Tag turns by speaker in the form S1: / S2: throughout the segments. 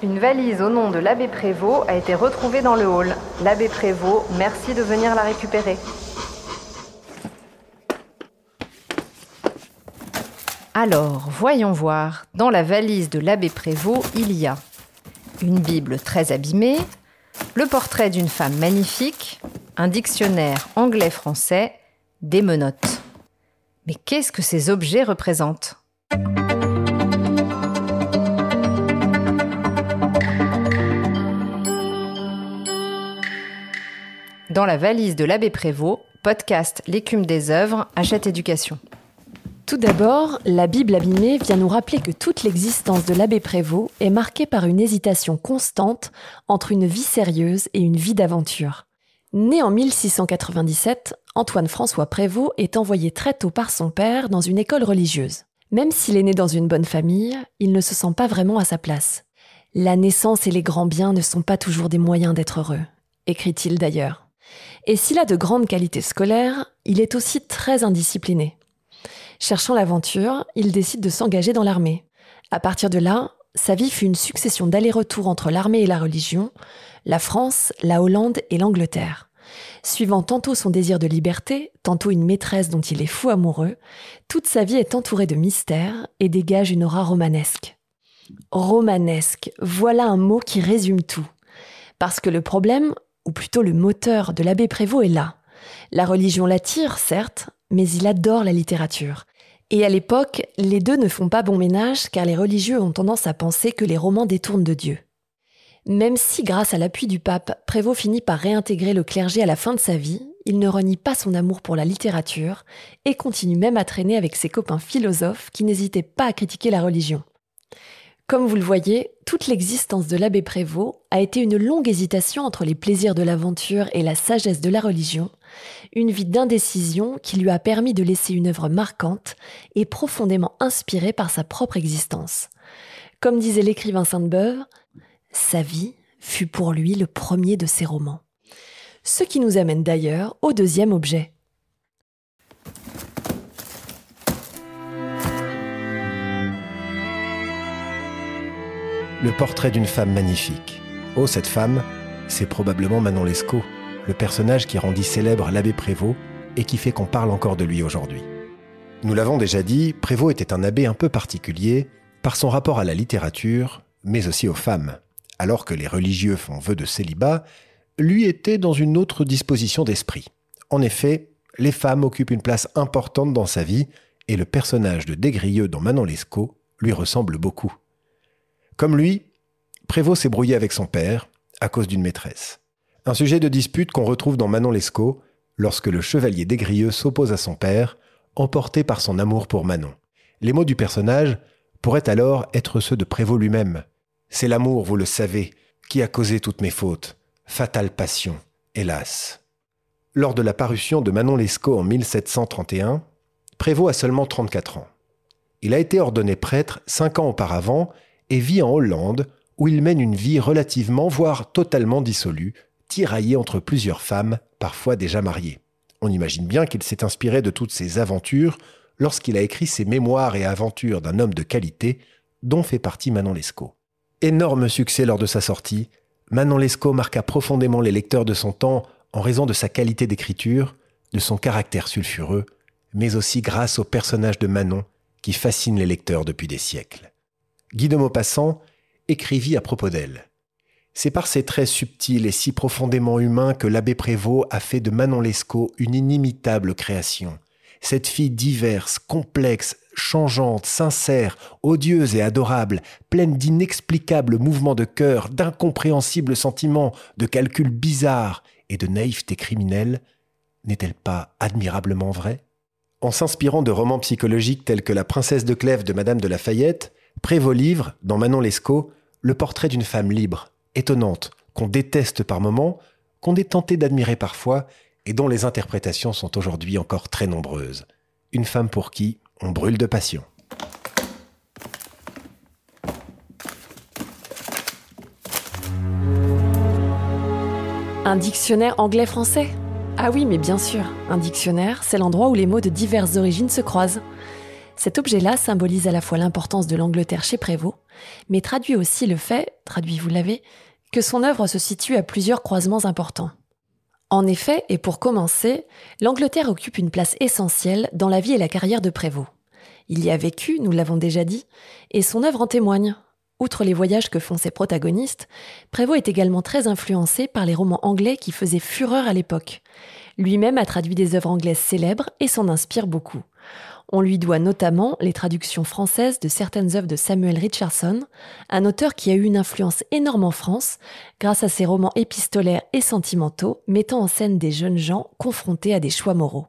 S1: Une valise au nom de l'abbé Prévost a été retrouvée dans le hall. L'abbé Prévost, merci de venir la récupérer. Alors, voyons voir. Dans la valise de l'abbé Prévost, il y a une Bible très abîmée, le portrait d'une femme magnifique, un dictionnaire anglais-français, des menottes. Mais qu'est-ce que ces objets représentent ? Dans la valise de l'abbé Prévost, podcast L'écume des œuvres, Hachette Éducation.
S2: Tout d'abord, la Bible abîmée vient nous rappeler que toute l'existence de l'abbé Prévost est marquée par une hésitation constante entre une vie sérieuse et une vie d'aventure. Né en 1697, Antoine-François Prévost est envoyé très tôt par son père dans une école religieuse. Même s'il est né dans une bonne famille, il ne se sent pas vraiment à sa place. La naissance et les grands biens ne sont pas toujours des moyens d'être heureux, écrit-il d'ailleurs. Et s'il a de grandes qualités scolaires, il est aussi très indiscipliné. Cherchant l'aventure, il décide de s'engager dans l'armée. À partir de là, sa vie fut une succession d'allers-retours entre l'armée et la religion, la France, la Hollande et l'Angleterre. Suivant tantôt son désir de liberté, tantôt une maîtresse dont il est fou amoureux, toute sa vie est entourée de mystères et dégage une aura romanesque. Romanesque, voilà un mot qui résume tout. Parce que le problème, ou plutôt le moteur de l'abbé Prévost est là. La religion l'attire, certes, mais il adore la littérature. Et à l'époque, les deux ne font pas bon ménage car les religieux ont tendance à penser que les romans détournent de Dieu. Même si, grâce à l'appui du pape, Prévost finit par réintégrer le clergé à la fin de sa vie, il ne renie pas son amour pour la littérature et continue même à traîner avec ses copains philosophes qui n'hésitaient pas à critiquer la religion. Comme vous le voyez, toute l'existence de l'abbé Prévost a été une longue hésitation entre les plaisirs de l'aventure et la sagesse de la religion, une vie d'indécision qui lui a permis de laisser une œuvre marquante et profondément inspirée par sa propre existence. Comme disait l'écrivain Sainte-Beuve, sa vie fut pour lui le premier de ses romans. Ce qui nous amène d'ailleurs au deuxième objet.
S3: Le portrait d'une femme magnifique. Oh, cette femme, c'est probablement Manon Lescaut, le personnage qui rendit célèbre l'abbé Prévost et qui fait qu'on parle encore de lui aujourd'hui. Nous l'avons déjà dit, Prévost était un abbé un peu particulier par son rapport à la littérature, mais aussi aux femmes. Alors que les religieux font vœu de célibat, lui était dans une autre disposition d'esprit. En effet, les femmes occupent une place importante dans sa vie et le personnage de Des-Grieux dans Manon Lescaut lui ressemble beaucoup. Comme lui, Prévost s'est brouillé avec son père à cause d'une maîtresse. Un sujet de dispute qu'on retrouve dans Manon Lescaut lorsque le chevalier Des-Grieux s'oppose à son père, emporté par son amour pour Manon. Les mots du personnage pourraient alors être ceux de Prévost lui-même. « C'est l'amour, vous le savez, qui a causé toutes mes fautes. Fatale passion, hélas. » Lors de la parution de Manon Lescaut en 1731, Prévost a seulement 34 ans. Il a été ordonné prêtre 5 ans auparavant et vit en Hollande, où il mène une vie relativement, voire totalement dissolue, tiraillée entre plusieurs femmes, parfois déjà mariées. On imagine bien qu'il s'est inspiré de toutes ces aventures lorsqu'il a écrit ses mémoires et aventures d'un homme de qualité, dont fait partie Manon Lescaut. Énorme succès lors de sa sortie, Manon Lescaut marqua profondément les lecteurs de son temps en raison de sa qualité d'écriture, de son caractère sulfureux, mais aussi grâce au personnage de Manon qui fascine les lecteurs depuis des siècles. Guy de Maupassant écrivit à propos d'elle. « C'est par ses traits subtils et si profondément humains que l'abbé Prévost a fait de Manon Lescaut une inimitable création. Cette fille diverse, complexe, changeante, sincère, odieuse et adorable, pleine d'inexplicables mouvements de cœur, d'incompréhensibles sentiments, de calculs bizarres et de naïveté criminelle, n'est-elle pas admirablement vraie ?» En s'inspirant de romans psychologiques tels que La princesse de Clèves de Madame de Lafayette, Prévost livre, dans Manon Lescaut, le portrait d'une femme libre, étonnante, qu'on déteste par moments, qu'on est tenté d'admirer parfois et dont les interprétations sont aujourd'hui encore très nombreuses. Une femme pour qui on brûle de passion.
S2: Un dictionnaire anglais-français ? Ah oui, mais bien sûr, un dictionnaire, c'est l'endroit où les mots de diverses origines se croisent. Cet objet-là symbolise à la fois l'importance de l'Angleterre chez Prévost, mais traduit aussi le fait, traduit vous l'avez, que son œuvre se situe à plusieurs croisements importants. En effet, et pour commencer, l'Angleterre occupe une place essentielle dans la vie et la carrière de Prévost. Il y a vécu, nous l'avons déjà dit, et son œuvre en témoigne. Outre les voyages que font ses protagonistes, Prévost est également très influencé par les romans anglais qui faisaient fureur à l'époque. Lui-même a traduit des œuvres anglaises célèbres et s'en inspire beaucoup. On lui doit notamment les traductions françaises de certaines œuvres de Samuel Richardson, un auteur qui a eu une influence énorme en France grâce à ses romans épistolaires et sentimentaux mettant en scène des jeunes gens confrontés à des choix moraux.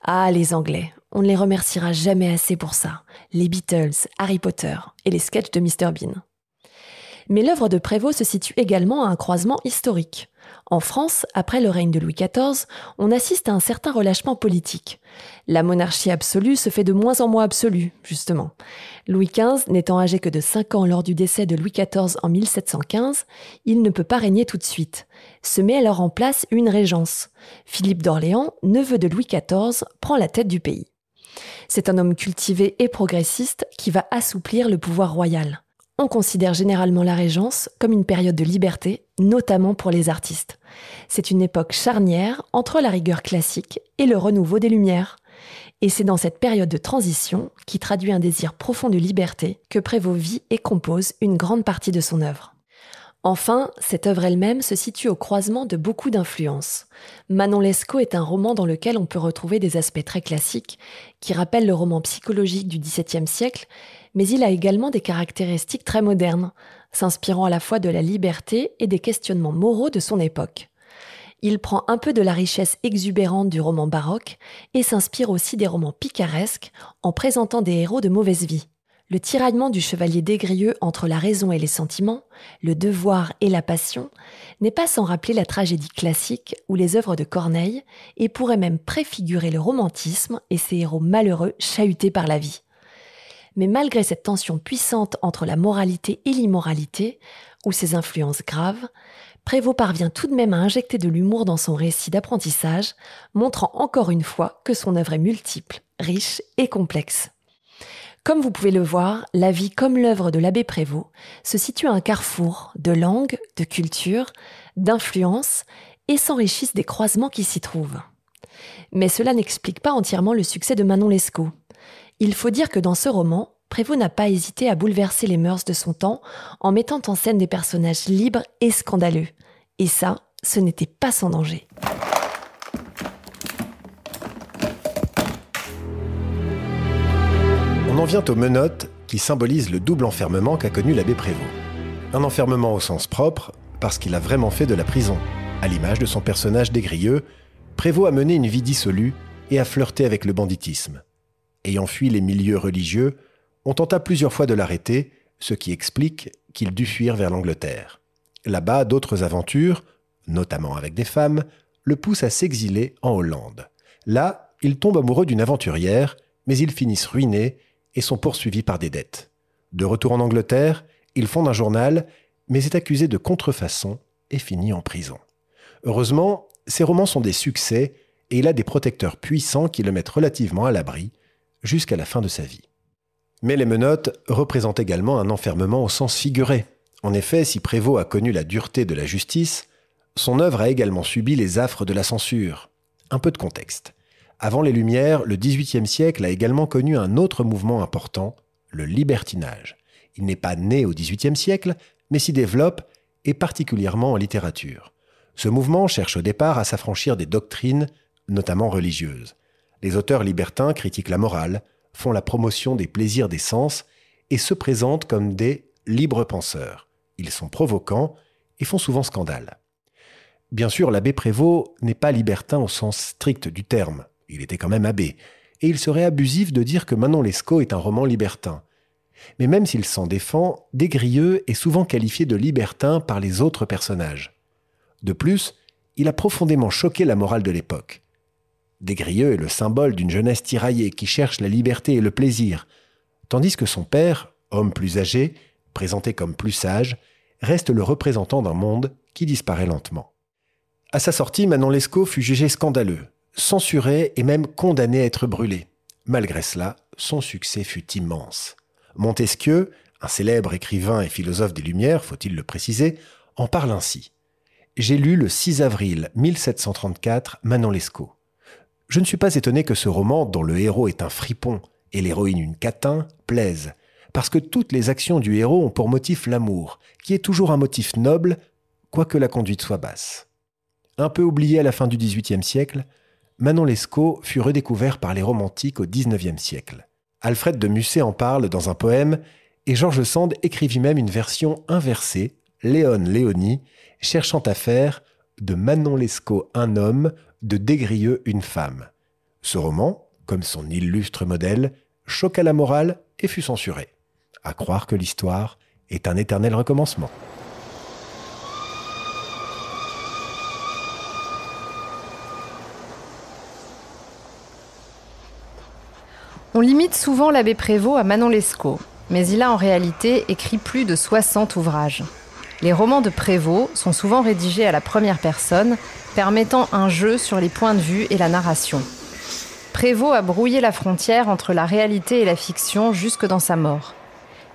S2: Ah, les Anglais, on ne les remerciera jamais assez pour ça. Les Beatles, Harry Potter et les sketchs de Mr Bean. Mais l'œuvre de Prévost se situe également à un croisement historique. En France, après le règne de Louis XIV, on assiste à un certain relâchement politique. La monarchie absolue se fait de moins en moins absolue, justement. Louis XV n'étant âgé que de 5 ans lors du décès de Louis XIV en 1715, il ne peut pas régner tout de suite. Se met alors en place une régence. Philippe d'Orléans, neveu de Louis XIV, prend la tête du pays. C'est un homme cultivé et progressiste qui va assouplir le pouvoir royal. On considère généralement la Régence comme une période de liberté, notamment pour les artistes. C'est une époque charnière entre la rigueur classique et le renouveau des Lumières. Et c'est dans cette période de transition, qui traduit un désir profond de liberté, que Prévost vit et compose une grande partie de son œuvre. Enfin, cette œuvre elle-même se situe au croisement de beaucoup d'influences. Manon Lescaut est un roman dans lequel on peut retrouver des aspects très classiques, qui rappellent le roman psychologique du XVIIe siècle, mais il a également des caractéristiques très modernes, s'inspirant à la fois de la liberté et des questionnements moraux de son époque. Il prend un peu de la richesse exubérante du roman baroque et s'inspire aussi des romans picaresques en présentant des héros de mauvaise vie. Le tiraillement du chevalier Des-Grieux entre la raison et les sentiments, le devoir et la passion, n'est pas sans rappeler la tragédie classique ou les œuvres de Corneille et pourrait même préfigurer le romantisme et ses héros malheureux chahutés par la vie. Mais malgré cette tension puissante entre la moralité et l'immoralité, ou ses influences graves, Prévost parvient tout de même à injecter de l'humour dans son récit d'apprentissage, montrant encore une fois que son œuvre est multiple, riche et complexe. Comme vous pouvez le voir, la vie comme l'œuvre de l'abbé Prévost se situe à un carrefour de langue, de culture, d'influence et s'enrichissent des croisements qui s'y trouvent. Mais cela n'explique pas entièrement le succès de Manon Lescaut. Il faut dire que dans ce roman, Prévost n'a pas hésité à bouleverser les mœurs de son temps en mettant en scène des personnages libres et scandaleux. Et ça, ce n'était pas sans danger.
S3: On en vient aux menottes qui symbolisent le double enfermement qu'a connu l'abbé Prévost. Un enfermement au sens propre, parce qu'il a vraiment fait de la prison. À l'image de son personnage Des-Grieux, Prévost a mené une vie dissolue et a flirté avec le banditisme. Ayant fui les milieux religieux, on tenta plusieurs fois de l'arrêter, ce qui explique qu'il dut fuir vers l'Angleterre. Là-bas, d'autres aventures, notamment avec des femmes, le poussent à s'exiler en Hollande. Là, il tombe amoureux d'une aventurière, mais ils finissent ruinés et sont poursuivis par des dettes. De retour en Angleterre, il fonde un journal, mais est accusé de contrefaçon et finit en prison. Heureusement, ses romans sont des succès et il a des protecteurs puissants qui le mettent relativement à l'abri, jusqu'à la fin de sa vie. Mais les menottes représentent également un enfermement au sens figuré. En effet, si Prévost a connu la dureté de la justice, son œuvre a également subi les affres de la censure. Un peu de contexte. Avant les Lumières, le XVIIIe siècle a également connu un autre mouvement important, le libertinage. Il n'est pas né au XVIIIe siècle, mais s'y développe, et particulièrement en littérature. Ce mouvement cherche au départ à s'affranchir des doctrines, notamment religieuses. Les auteurs libertins critiquent la morale, font la promotion des plaisirs des sens et se présentent comme des libres penseurs. Ils sont provocants et font souvent scandale. Bien sûr, l'abbé Prévost n'est pas libertin au sens strict du terme. Il était quand même abbé. Et il serait abusif de dire que Manon Lescaut est un roman libertin. Mais même s'il s'en défend, Des-Grieux est souvent qualifié de libertin par les autres personnages. De plus, il a profondément choqué la morale de l'époque. Des-Grieux est le symbole d'une jeunesse tiraillée qui cherche la liberté et le plaisir, tandis que son père, homme plus âgé, présenté comme plus sage, reste le représentant d'un monde qui disparaît lentement. À sa sortie, Manon Lescaut fut jugé scandaleux, censuré et même condamné à être brûlé. Malgré cela, son succès fut immense. Montesquieu, Un célèbre écrivain et philosophe des Lumières, faut-il le préciser, en parle ainsi. J'ai lu le 6 avril 1734 Manon Lescaut. Je ne suis pas étonné que ce roman, dont le héros est un fripon et l'héroïne une catin, plaise, parce que toutes les actions du héros ont pour motif l'amour, qui est toujours un motif noble, quoique la conduite soit basse. Un peu oublié à la fin du XVIIIe siècle, Manon Lescaut fut redécouvert par les romantiques au XIXe siècle. Alfred de Musset en parle dans un poème, et George Sand écrivit même une version inversée, Léon Léonie, cherchant à faire de Manon Lescaut un homme, de Des-Grieux une femme. Ce roman, comme son illustre modèle, choqua la morale et fut censuré. À croire que l'histoire est un éternel recommencement.
S1: On limite souvent l'abbé Prévost à Manon Lescaut, mais il a en réalité écrit plus de 60 ouvrages. Les romans de Prévost sont souvent rédigés à la première personne, permettant un jeu sur les points de vue et la narration. Prévost a brouillé la frontière entre la réalité et la fiction jusque dans sa mort.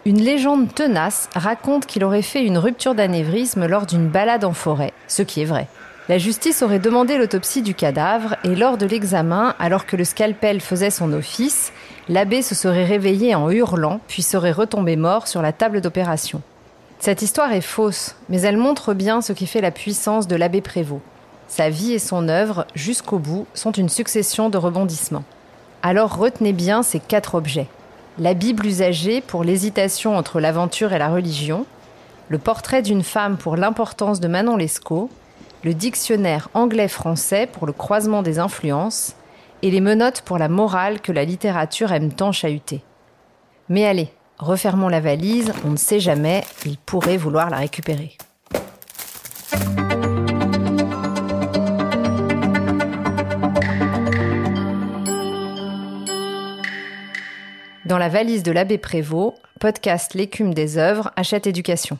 S1: Une légende tenace raconte qu'il aurait fait une rupture d'anévrisme lors d'une balade en forêt, ce qui est vrai. La justice aurait demandé l'autopsie du cadavre et lors de l'examen, alors que le scalpel faisait son office, l'abbé se serait réveillé en hurlant puis serait retombé mort sur la table d'opération. Cette histoire est fausse, mais elle montre bien ce qui fait la puissance de l'abbé Prévost. Sa vie et son œuvre, jusqu'au bout, sont une succession de rebondissements. Alors retenez bien ces 4 objets. La Bible usagée pour l'hésitation entre l'aventure et la religion, le portrait d'une femme pour l'importance de Manon Lescaut, le dictionnaire anglais-français pour le croisement des influences et les menottes pour la morale que la littérature aime tant chahuter. Mais allez, refermons la valise, on ne sait jamais, il pourrait vouloir la récupérer. Dans la valise de l'abbé Prévost, podcast L'écume des œuvres, Hachette Éducation.